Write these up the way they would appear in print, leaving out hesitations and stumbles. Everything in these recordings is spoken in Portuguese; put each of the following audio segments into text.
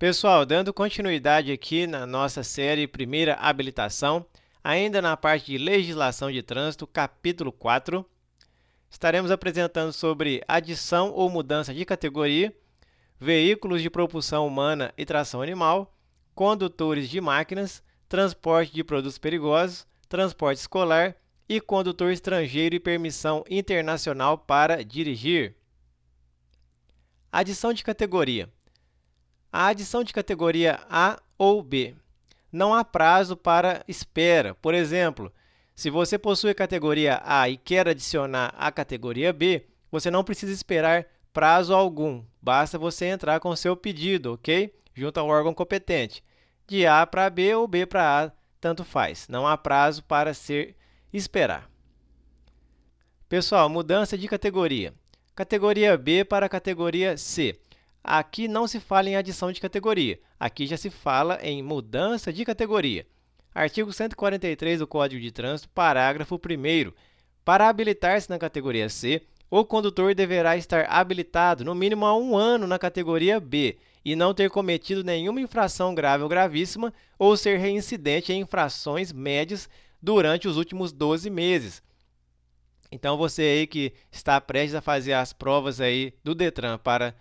Pessoal, dando continuidade aqui na nossa série Primeira Habilitação, ainda na parte de Legislação de Trânsito, capítulo 4, estaremos apresentando sobre adição ou mudança de categoria, veículos de propulsão humana e tração animal, condutores de máquinas, transporte de produtos perigosos, transporte escolar e condutor estrangeiro e permissão internacional para dirigir. Adição de categoria. A adição de categoria A ou B. Não há prazo para espera. Por exemplo, se você possui a categoria A e quer adicionar a categoria B, você não precisa esperar prazo algum. Basta você entrar com o seu pedido, ok? Junto ao órgão competente. De A para B ou B para A, tanto faz. Não há prazo para ser esperar. Pessoal, mudança de categoria. Categoria B para a categoria C. Aqui não se fala em adição de categoria, aqui já se fala em mudança de categoria. Artigo 143 do Código de Trânsito, parágrafo 1º. Para habilitar-se na categoria C, o condutor deverá estar habilitado no mínimo há 1 ano na categoria B e não ter cometido nenhuma infração grave ou gravíssima ou ser reincidente em infrações médias durante os últimos 12 meses. Então, você aí que está prestes a fazer as provas aí do Detran para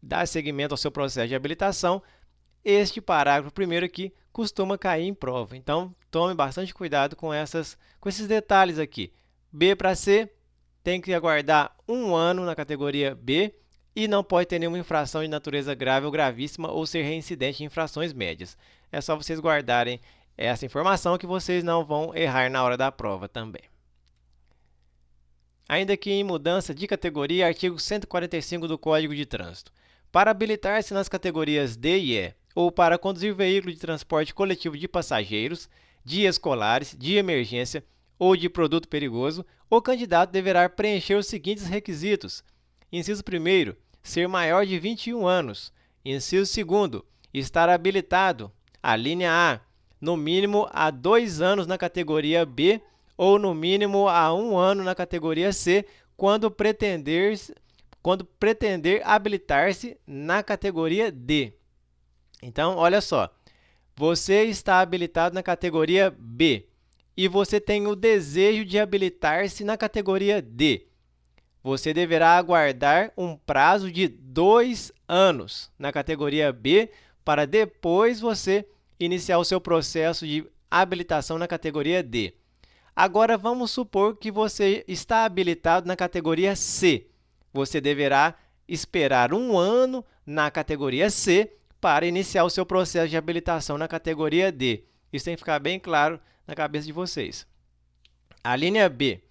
dar seguimento ao seu processo de habilitação, este parágrafo primeiro aqui costuma cair em prova. Então, tome bastante cuidado com esses detalhes aqui. B para C, tem que aguardar 1 ano na categoria B e não pode ter nenhuma infração de natureza grave ou gravíssima ou ser reincidente em infrações médias. É só vocês guardarem essa informação que vocês não vão errar na hora da prova também. Ainda aqui em mudança de categoria, artigo 145 do Código de Trânsito. Para habilitar-se nas categorias D e E, ou para conduzir veículo de transporte coletivo de passageiros, de escolares, de emergência ou de produto perigoso, o candidato deverá preencher os seguintes requisitos. Inciso 1º, ser maior de 21 anos. Inciso 2º, estar habilitado, a linha A, no mínimo há 2 anos na categoria B ou no mínimo há 1 ano na categoria C, quando pretender habilitar-se na categoria D. Então, olha só, você está habilitado na categoria B e você tem o desejo de habilitar-se na categoria D. Você deverá aguardar um prazo de 2 anos na categoria B para depois você iniciar o seu processo de habilitação na categoria D. Agora, vamos supor que você está habilitado na categoria C. Você deverá esperar 1 ano na categoria C para iniciar o seu processo de habilitação na categoria D. Isso tem que ficar bem claro na cabeça de vocês. A linha B.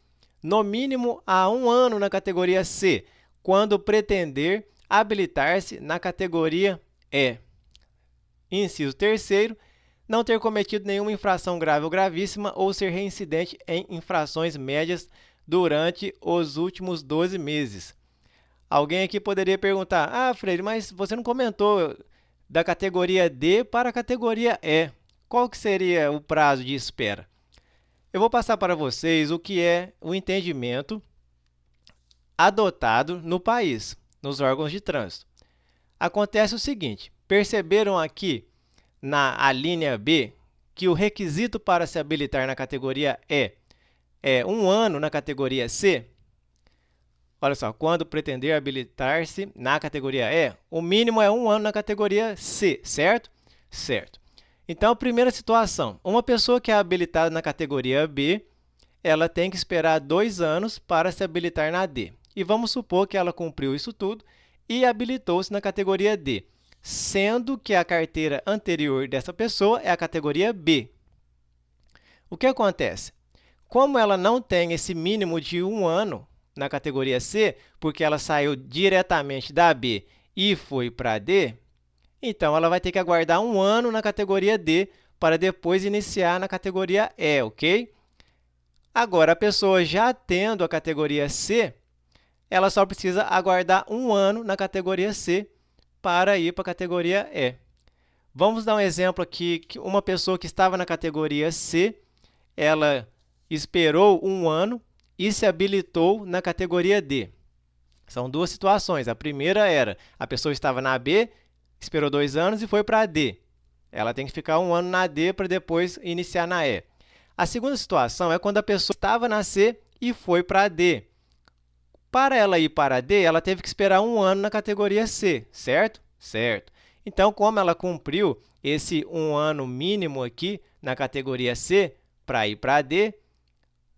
No mínimo há 1 ano na categoria C, quando pretender habilitar-se na categoria E. Inciso 3º. Não ter cometido nenhuma infração grave ou gravíssima ou ser reincidente em infrações médias durante os últimos 12 meses. Alguém aqui poderia perguntar, Freire, mas você não comentou da categoria D para a categoria E. Qual que seria o prazo de espera? Eu vou passar para vocês o que é o entendimento adotado no país, nos órgãos de trânsito. Acontece o seguinte, perceberam aqui na linha B que o requisito para se habilitar na categoria E é 1 ano na categoria C? Olha só, quando pretender habilitar-se na categoria E, o mínimo é 1 ano na categoria C, certo? Certo. Então, primeira situação, uma pessoa que é habilitada na categoria B, ela tem que esperar 2 anos para se habilitar na D. E vamos supor que ela cumpriu isso tudo e habilitou-se na categoria D, sendo que a carteira anterior dessa pessoa é a categoria B. O que acontece? Como ela não tem esse mínimo de 1 ano na categoria C, porque ela saiu diretamente da B e foi para a D, então ela vai ter que aguardar 1 ano na categoria D para depois iniciar na categoria E, ok? Agora, a pessoa já tendo a categoria C, ela só precisa aguardar 1 ano na categoria C para ir para a categoria E. Vamos dar um exemplo aqui, que uma pessoa que estava na categoria C, ela esperou 1 ano e se habilitou na categoria D. São duas situações. A primeira era, a pessoa estava na B, esperou 2 anos e foi para a D. Ela tem que ficar 1 ano na D para depois iniciar na E. A segunda situação é quando a pessoa estava na C e foi para a D. Para ela ir para a D, ela teve que esperar 1 ano na categoria C, certo? Certo. Então, como ela cumpriu esse 1 ano mínimo aqui na categoria C para ir para a D,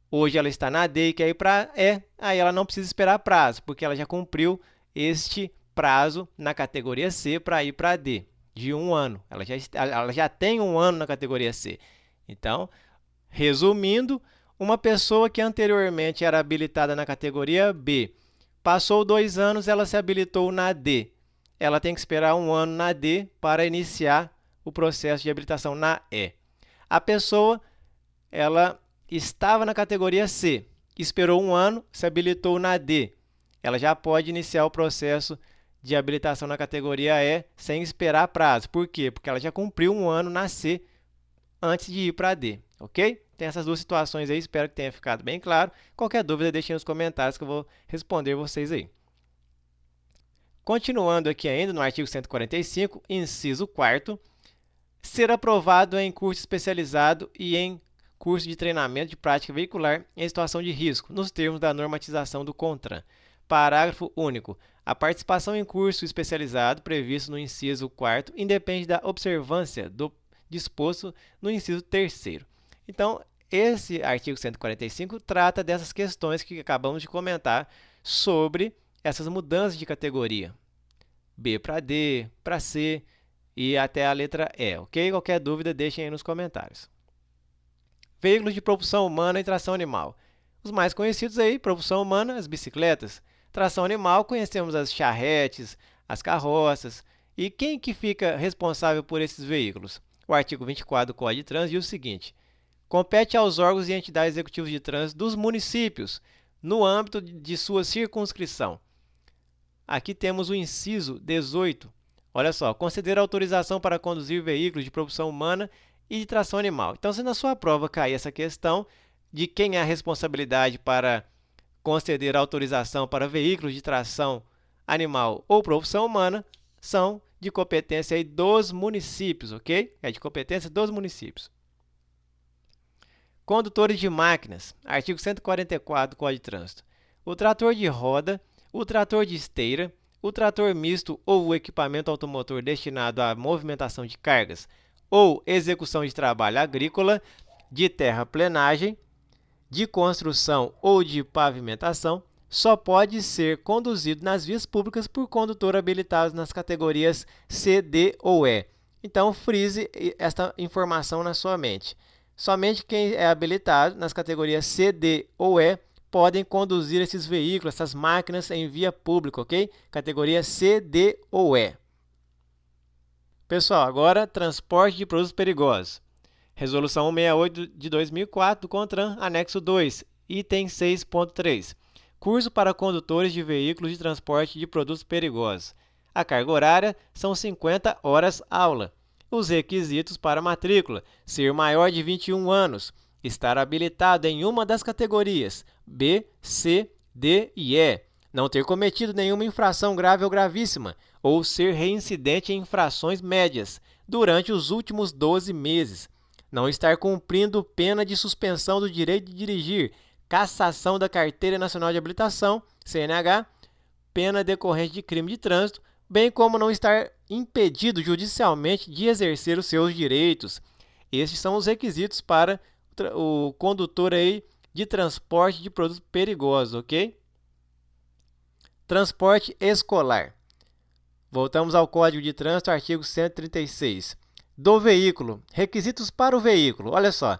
hoje ela está na D e quer ir para a E, aí ela não precisa esperar prazo, porque ela já cumpriu este prazo na categoria C para ir para a D, de 1 ano. Ela já tem 1 ano na categoria C. Então, resumindo, uma pessoa que anteriormente era habilitada na categoria B, passou 2 anos, ela se habilitou na D. Ela tem que esperar 1 ano na D para iniciar o processo de habilitação na E. A pessoa, ela estava na categoria C, esperou 1 ano, se habilitou na D. Ela já pode iniciar o processo de habilitação na categoria E sem esperar prazo. Por quê? Porque ela já cumpriu 1 ano na C antes de ir para a D, ok? Tem essas duas situações aí, espero que tenha ficado bem claro. Qualquer dúvida, deixem nos comentários que eu vou responder vocês aí. Continuando aqui ainda no artigo 145, inciso 4º, ser aprovado em curso especializado e em curso de treinamento de prática veicular em situação de risco, nos termos da normatização do CONTRAN. Parágrafo único. A participação em curso especializado previsto no inciso 4º independe da observância do disposto no inciso 3º. Então, esse artigo 145 trata dessas questões que acabamos de comentar sobre essas mudanças de categoria. B para D, para C e até a letra E, ok? Qualquer dúvida, deixem aí nos comentários. Veículos de propulsão humana e tração animal. Os mais conhecidos aí, propulsão humana, as bicicletas. Tração animal, conhecemos as charretes, as carroças. E quem que fica responsável por esses veículos? O artigo 24 do Código de Trânsito diz o seguinte: compete aos órgãos e entidades executivas de trânsito dos municípios, no âmbito de sua circunscrição. Aqui temos o inciso 18. Olha só, considera autorização para conduzir veículos de propulsão humana e de tração animal. Então, se na sua prova cair essa questão de quem é a responsabilidade para conceder autorização para veículos de tração animal ou propulsão humana, são de competência aí dos municípios, ok? É de competência dos municípios. Condutores de máquinas, artigo 144 do Código de Trânsito. O trator de roda, o trator de esteira, o trator misto ou o equipamento automotor destinado à movimentação de cargas ou execução de trabalho agrícola, de terraplenagem, de construção ou de pavimentação, só pode ser conduzido nas vias públicas por condutor habilitado nas categorias C, D ou E. Então, frise esta informação na sua mente. Somente quem é habilitado nas categorias C, D ou E podem conduzir esses veículos, essas máquinas em via pública, ok? Categoria C, D ou E. Pessoal, agora transporte de produtos perigosos. Resolução 168 de 2004 do CONTRAN, anexo 2, item 6.3. Curso para condutores de veículos de transporte de produtos perigosos. A carga horária são 50 horas aula. Os requisitos para matrícula: ser maior de 21 anos, estar habilitado em uma das categorias B, C, D e E, não ter cometido nenhuma infração grave ou gravíssima, ou ser reincidente em infrações médias durante os últimos 12 meses, não estar cumprindo pena de suspensão do direito de dirigir, cassação da Carteira Nacional de Habilitação, CNH, pena decorrente de crime de trânsito, bem como não estar impedido judicialmente de exercer os seus direitos. Estes são os requisitos para o condutor aí de transporte de produtos perigosos, ok? Transporte escolar. Voltamos ao Código de Trânsito, artigo 136. Do veículo. Requisitos para o veículo. Olha só.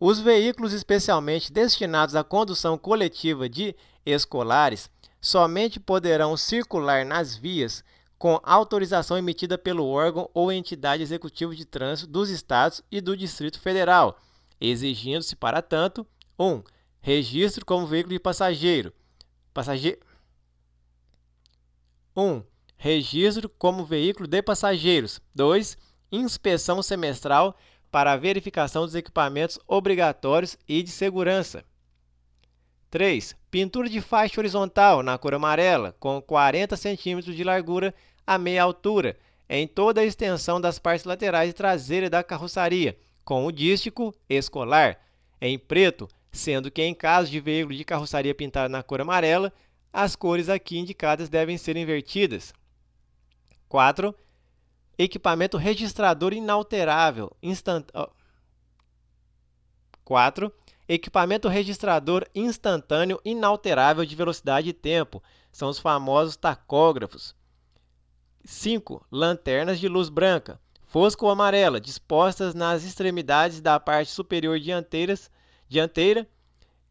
Os veículos especialmente destinados à condução coletiva de escolares somente poderão circular nas vias com autorização emitida pelo órgão ou entidade executiva de trânsito dos Estados e do Distrito Federal, exigindo-se, para tanto, 1. Registro como veículo de passageiro. 1. Registro como veículo de passageiros. 2. Inspeção semestral para a verificação dos equipamentos obrigatórios e de segurança. 3. Pintura de faixa horizontal na cor amarela, com 40 cm de largura a meia altura, em toda a extensão das partes laterais e traseiras da carroceria, com o dístico escolar, em preto, sendo que em caso de veículo de carroceria pintado na cor amarela, as cores aqui indicadas devem ser invertidas. 4. Equipamento registrador inalterável, 4. Equipamento registrador instantâneo inalterável de velocidade e tempo, são os famosos tacógrafos. 5. Lanternas de luz branca, fosca ou amarela, dispostas nas extremidades da parte superior dianteira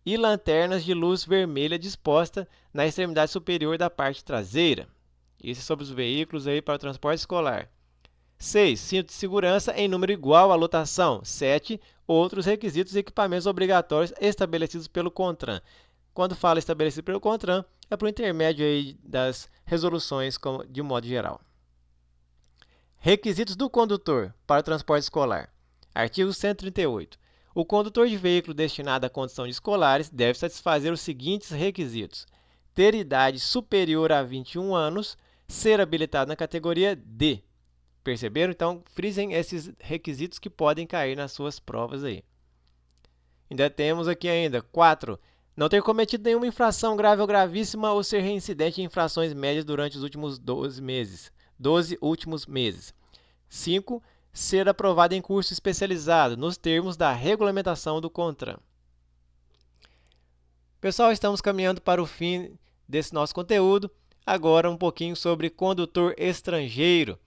e lanternas de luz vermelha disposta na extremidade superior da parte traseira. Isso é sobre os veículos aí para o transporte escolar. 6. Cinto de segurança em número igual à lotação. 7. Outros requisitos e equipamentos obrigatórios estabelecidos pelo CONTRAN. Quando fala estabelecido pelo CONTRAN, é por intermédio aí das resoluções de modo geral. Requisitos do condutor para o transporte escolar. Artigo 138. O condutor de veículo destinado à condução de escolares deve satisfazer os seguintes requisitos: ter idade superior a 21 anos, ser habilitado na categoria D. Perceberam? Então, frisem esses requisitos que podem cair nas suas provas aí. Ainda temos aqui 4. Não ter cometido nenhuma infração grave ou gravíssima ou ser reincidente em infrações médias durante os últimos 12 últimos meses. 5. Ser aprovado em curso especializado, nos termos da regulamentação do CONTRAN. Pessoal, estamos caminhando para o fim desse nosso conteúdo. Agora um pouquinho sobre condutor estrangeiro.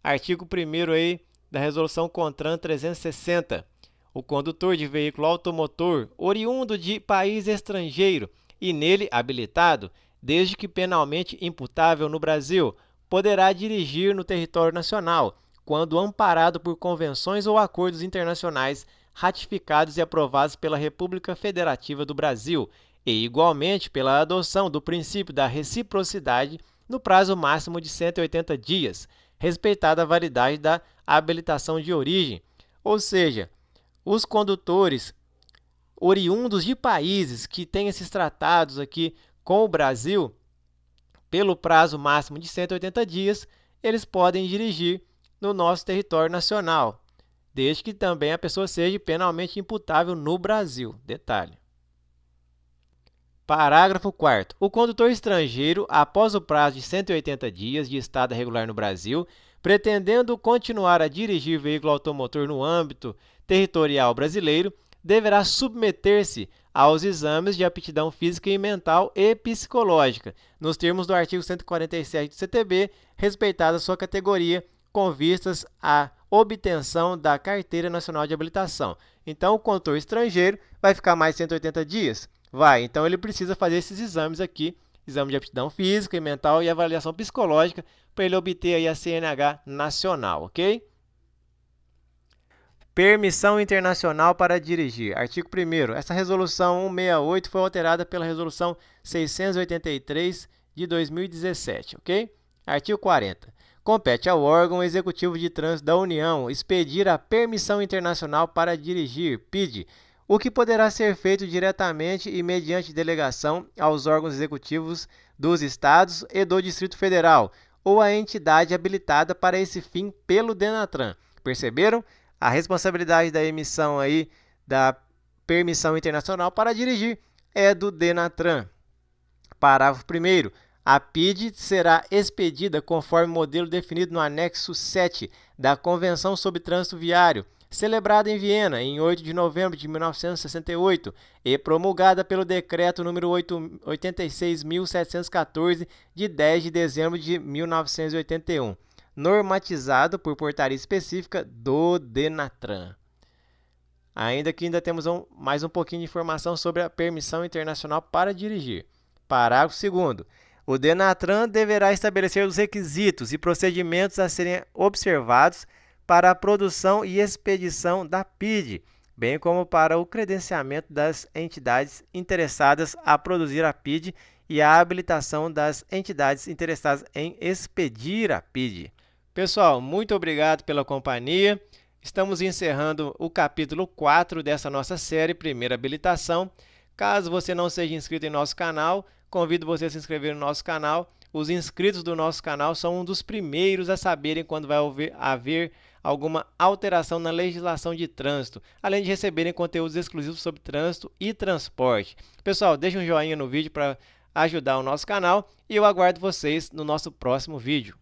Artigo 1º aí da Resolução CONTRAN 360. O condutor de veículo automotor oriundo de país estrangeiro e nele habilitado, desde que penalmente imputável no Brasil, poderá dirigir no território nacional, quando amparado por convenções ou acordos internacionais ratificados e aprovados pela República Federativa do Brasil, e igualmente pela adoção do princípio da reciprocidade no prazo máximo de 180 dias, respeitada a validade da habilitação de origem, ou seja, os condutores oriundos de países que têm esses tratados aqui com o Brasil, pelo prazo máximo de 180 dias, eles podem dirigir no nosso território nacional, desde que também a pessoa seja penalmente imputável no Brasil. Detalhe. Parágrafo 4º. O condutor estrangeiro, após o prazo de 180 dias de estada regular no Brasil, pretendendo continuar a dirigir veículo automotor no âmbito territorial brasileiro, deverá submeter-se aos exames de aptidão física e mental e psicológica, nos termos do artigo 147 do CTB, respeitada a sua categoria, com vistas à obtenção da Carteira Nacional de Habilitação. Então, o condutor estrangeiro vai ficar mais 180 dias? Vai. Então, ele precisa fazer esses exames aqui, exame de aptidão física e mental e avaliação psicológica, para ele obter aí a CNH nacional, ok? Permissão internacional para dirigir. Artigo 1º. Essa resolução 168 foi alterada pela resolução 683 de 2017, ok? Artigo 40. Compete ao órgão executivo de trânsito da União expedir a permissão internacional para dirigir, PID, o que poderá ser feito diretamente e mediante delegação aos órgãos executivos dos Estados e do Distrito Federal, ou a entidade habilitada para esse fim pelo DENATRAN. Perceberam? A responsabilidade da emissão aí da permissão internacional para dirigir é do DENATRAN. Parágrafo 1º. A PID será expedida conforme modelo definido no anexo 7 da Convenção sobre Trânsito Viário, celebrada em Viena em 8 de novembro de 1968 e promulgada pelo Decreto número 86.714, de 10 de dezembro de 1981, normatizado por portaria específica do DENATRAN. Ainda temos mais um pouquinho de informação sobre a permissão internacional para dirigir. Parágrafo 2º. O DENATRAN deverá estabelecer os requisitos e procedimentos a serem observados para a produção e expedição da PID, bem como para o credenciamento das entidades interessadas a produzir a PID e a habilitação das entidades interessadas em expedir a PID. Pessoal, muito obrigado pela companhia. Estamos encerrando o capítulo 4 dessa nossa série, Primeira Habilitação. Caso você não seja inscrito em nosso canal, convido você a se inscrever no nosso canal, os inscritos do nosso canal são um dos primeiros a saberem quando vai haver alguma alteração na legislação de trânsito, além de receberem conteúdos exclusivos sobre trânsito e transporte. Pessoal, deixe um joinha no vídeo para ajudar o nosso canal e eu aguardo vocês no nosso próximo vídeo.